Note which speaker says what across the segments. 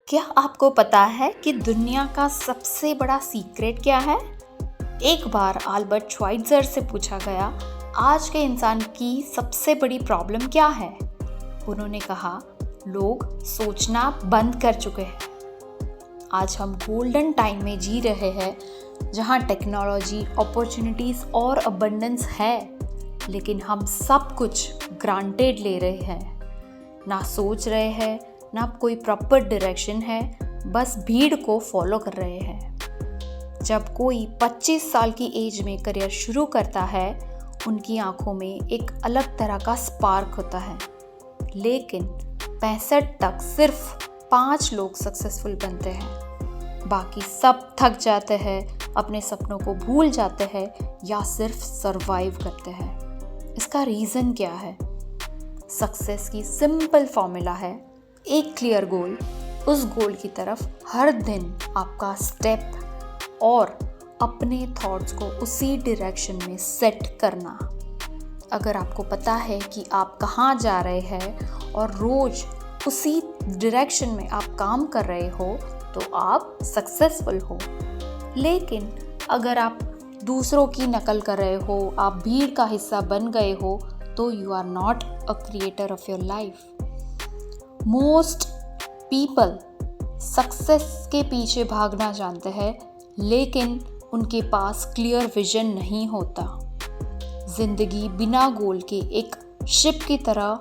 Speaker 1: क्या आपको पता है कि दुनिया का सबसे बड़ा सीक्रेट क्या है? एक बार अल्बर्ट श्वाइट्जर से पूछा गया, आज के इंसान की सबसे बड़ी प्रॉब्लम क्या है? उन्होंने कहा, लोग सोचना बंद कर चुके हैं। आज हम गोल्डन टाइम में जी रहे हैं, जहां टेक्नोलॉजी, अपॉर्चुनिटीज और अबंडेंस है, लेकिन हम सब कुछ ग्रांटेड ले रहे हैं। ना सोच रहे हैं, ना कोई प्रॉपर डायरेक्शन है, बस भीड़ को फॉलो कर रहे हैं। जब कोई 25 साल की एज में करियर शुरू करता है, उनकी आंखों में एक अलग तरह का स्पार्क होता है, लेकिन 65 तक सिर्फ 5 लोग सक्सेसफुल बनते हैं। बाकी सब थक जाते हैं, अपने सपनों को भूल जाते हैं या सिर्फ सरवाइव करते हैं। इसका रीज़न क्या है? सक्सेस की सिंपल फॉर्मूला है, एक क्लियर गोल, उस गोल की तरफ हर दिन आपका स्टेप और अपने थॉट्स को उसी डायरेक्शन में सेट करना। अगर आपको पता है कि आप कहाँ जा रहे हैं और रोज उसी डायरेक्शन में आप काम कर रहे हो, तो आप सक्सेसफुल हो। लेकिन अगर आप दूसरों की नकल कर रहे हो, आप भीड़ का हिस्सा बन गए हो, तो you are not a creator of your life. Most people success के पीछे भागना जानते हैं, लेकिन उनके पास क्लियर विजन नहीं होता। जिंदगी बिना गोल के एक शिप की तरह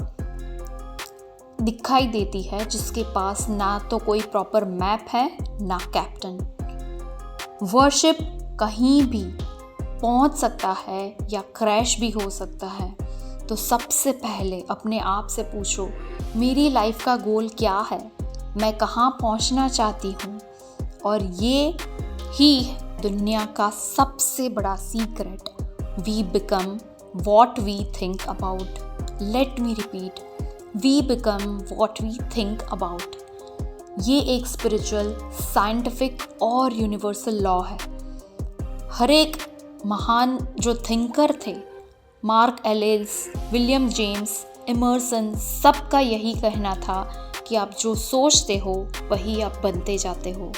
Speaker 1: दिखाई देती है, जिसके पास ना तो कोई प्रॉपर मैप है, ना कैप्टन। वर्शिप कहीं भी पहुंच सकता है या क्रैश भी हो सकता है। तो सबसे पहले अपने आप से पूछो, मेरी लाइफ का गोल क्या है? मैं कहाँ पहुँचना चाहती हूँ? और ये ही दुनिया का सबसे बड़ा secret. We become what we think about. Let me repeat, we become what we think about. ये एक स्पिरिचुअल, साइंटिफिक और यूनिवर्सल लॉ है। हर एक महान जो थिंकर थे, Mark Ellis, William James, Emerson, सबका यही कहना था कि आप जो सोचते हो वही आप बनते जाते हो।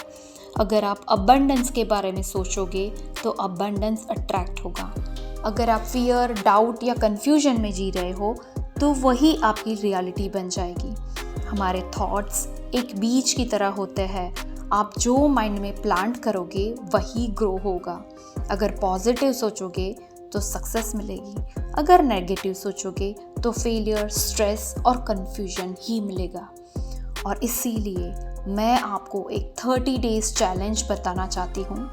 Speaker 1: अगर आप अबंडेंस के बारे में सोचोगे तो अबंडेंस अट्रैक्ट होगा। अगर आप फियर, डाउट या कंफ्यूजन में जी रहे हो तो वही आपकी रियलिटी बन जाएगी। हमारे थॉट्स एक बीज की तरह होते हैं। आप जो माइंड में प्लांट करोगे वही ग्रो होगा। अगर पॉजिटिव सोचोगे तो सक्सेस मिलेगी, अगर नेगेटिव सोचोगे तो फेलियर, स्ट्रेस और कंफ्यूजन ही मिलेगा। और इसीलिए मैं आपको एक 30 डेज चैलेंज बताना चाहती हूँ।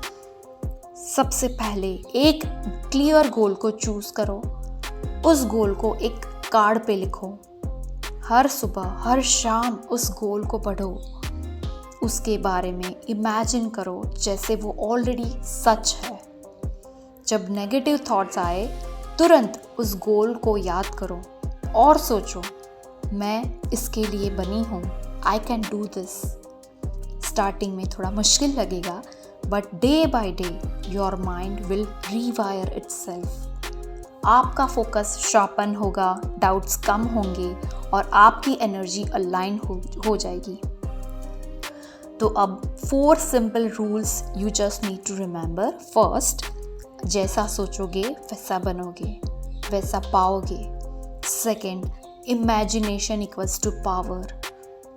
Speaker 1: सबसे पहले एक क्लियर गोल को चूज करो। उस गोल को एक कार्ड पे लिखो। हर सुबह, हर शाम उस गोल को पढ़ो। उसके बारे में इमेजिन करो जैसे वो ऑलरेडी सच है। जब नेगेटिव थॉट्स आए, तुरंत उस गोल को याद करो और सोचो, मैं इसके लिए बनी हूँ, I can do this. Starting में थोड़ा मुश्किल लगेगा, but day by day your mind will रीवायर itself. आपका फोकस शार्पन होगा, डाउट्स कम होंगे और आपकी एनर्जी अलाइन हो जाएगी। तो अब 4 simple rules you just need to remember. First, जैसा सोचोगे वैसा बनोगे, वैसा पाओगे। Second, imagination equals to power.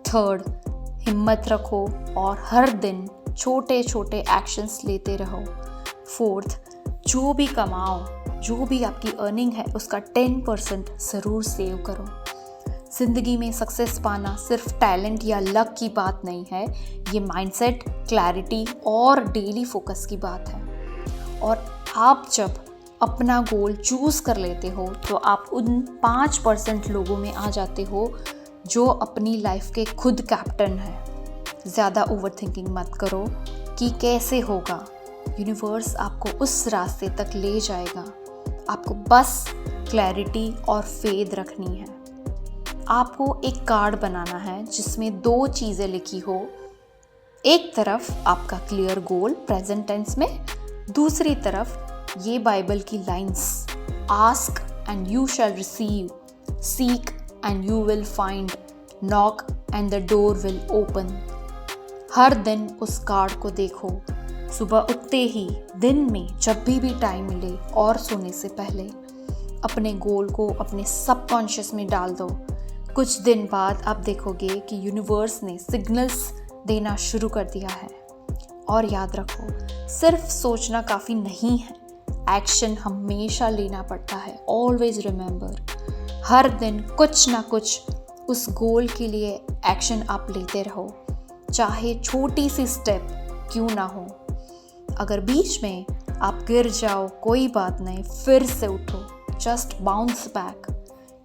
Speaker 1: Third, हिम्मत रखो और हर दिन छोटे छोटे एक्शंस लेते रहो। फोर्थ, जो भी कमाओ, जो भी आपकी अर्निंग है, उसका 10% ज़रूर सेव करो। ज़िंदगी में सक्सेस पाना सिर्फ टैलेंट या लक की बात नहीं है, ये माइंडसेट, क्लैरिटी और डेली फोकस की बात है। और आप जब अपना गोल चूज़ कर लेते हो तो आप उन 5% लोगों में आ जाते हो जो अपनी लाइफ के खुद कैप्टन हैं। ज़्यादा ओवर थिंकिंग मत करो कि कैसे होगा। यूनिवर्स आपको उस रास्ते तक ले जाएगा। आपको बस क्लैरिटी और फेथ रखनी है। आपको एक कार्ड बनाना है जिसमें 2 चीज़ें लिखी हो। एक तरफ आपका क्लियर गोल प्रेजेंट टेंस में, दूसरी तरफ ये बाइबल की lines, ask and you shall receive, seek and you will find, knock and the door will open. हर दिन उस कार्ड को देखो, सुबह उठते ही, दिन में जब भी टाइम मिले और सोने से पहले। अपने गोल को अपने सबकॉन्शियस में डाल दो। कुछ दिन बाद आप देखोगे कि यूनिवर्स ने सिग्नल्स देना शुरू कर दिया है। और याद रखो, सिर्फ सोचना काफ़ी नहीं है, एक्शन हमेशा लेना पड़ता है। ऑलवेज रिमेंबर, हर दिन कुछ ना कुछ उस गोल के लिए एक्शन आप लेते रहो, चाहे छोटी सी स्टेप क्यों ना हो। अगर बीच में आप गिर जाओ, कोई बात नहीं, फिर से उठो, जस्ट बाउंस बैक।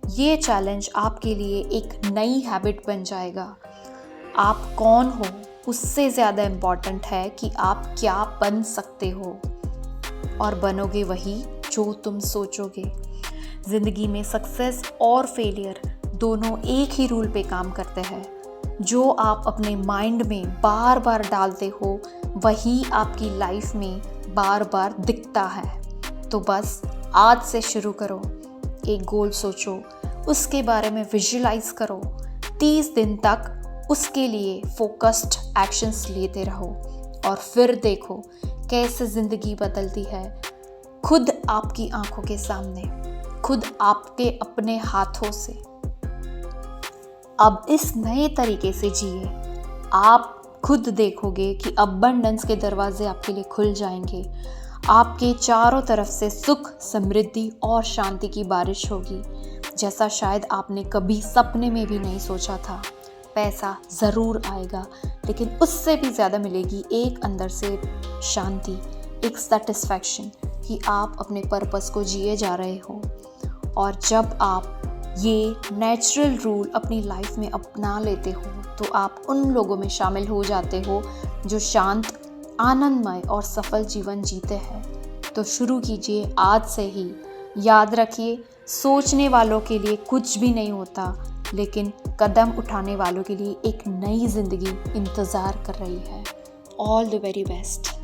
Speaker 1: ये चैलेंज आपके लिए एक नई हैबिट बन जाएगा। आप कौन हो उससे ज़्यादा इम्पॉर्टेंट है कि आप क्या बन सकते हो, और बनोगे वही जो तुम सोचोगे। ज़िंदगी में सक्सेस और फेलियर दोनों एक ही रूल पे काम करते हैं। जो आप अपने माइंड में बार बार डालते हो वही आपकी लाइफ में बार बार दिखता है। तो बस आज से शुरू करो। एक गोल सोचो, उसके बारे में विजुलाइज करो, 30 दिन तक उसके लिए फोकस्ड एक्शंस लेते रहो, और फिर देखो कैसे ज़िंदगी बदलती है खुद आपकी आंखों के सामने, खुद आपके अपने हाथों से। अब इस नए तरीके से जिए। आप खुद देखोगे कि अबंडेंस के दरवाजे आपके लिए खुल जाएंगे। आपके चारों तरफ से सुख, समृद्धि और शांति की बारिश होगी, जैसा शायद आपने कभी सपने में भी नहीं सोचा था। पैसा ज़रूर आएगा, लेकिन उससे भी ज़्यादा मिलेगी एक अंदर से शांति, एक सेटिस्फैक्शन कि आप अपने पर्पस को जिए जा रहे हो। और जब आप ये नेचुरल रूल अपनी लाइफ में अपना लेते हो तो आप उन लोगों में शामिल हो जाते हो जो शांत, आनंदमय और सफल जीवन जीते हैं। तो शुरू कीजिए आज से ही। याद रखिए, सोचने वालों के लिए कुछ भी नहीं होता, लेकिन कदम उठाने वालों के लिए एक नई ज़िंदगी इंतज़ार कर रही है। All the very best.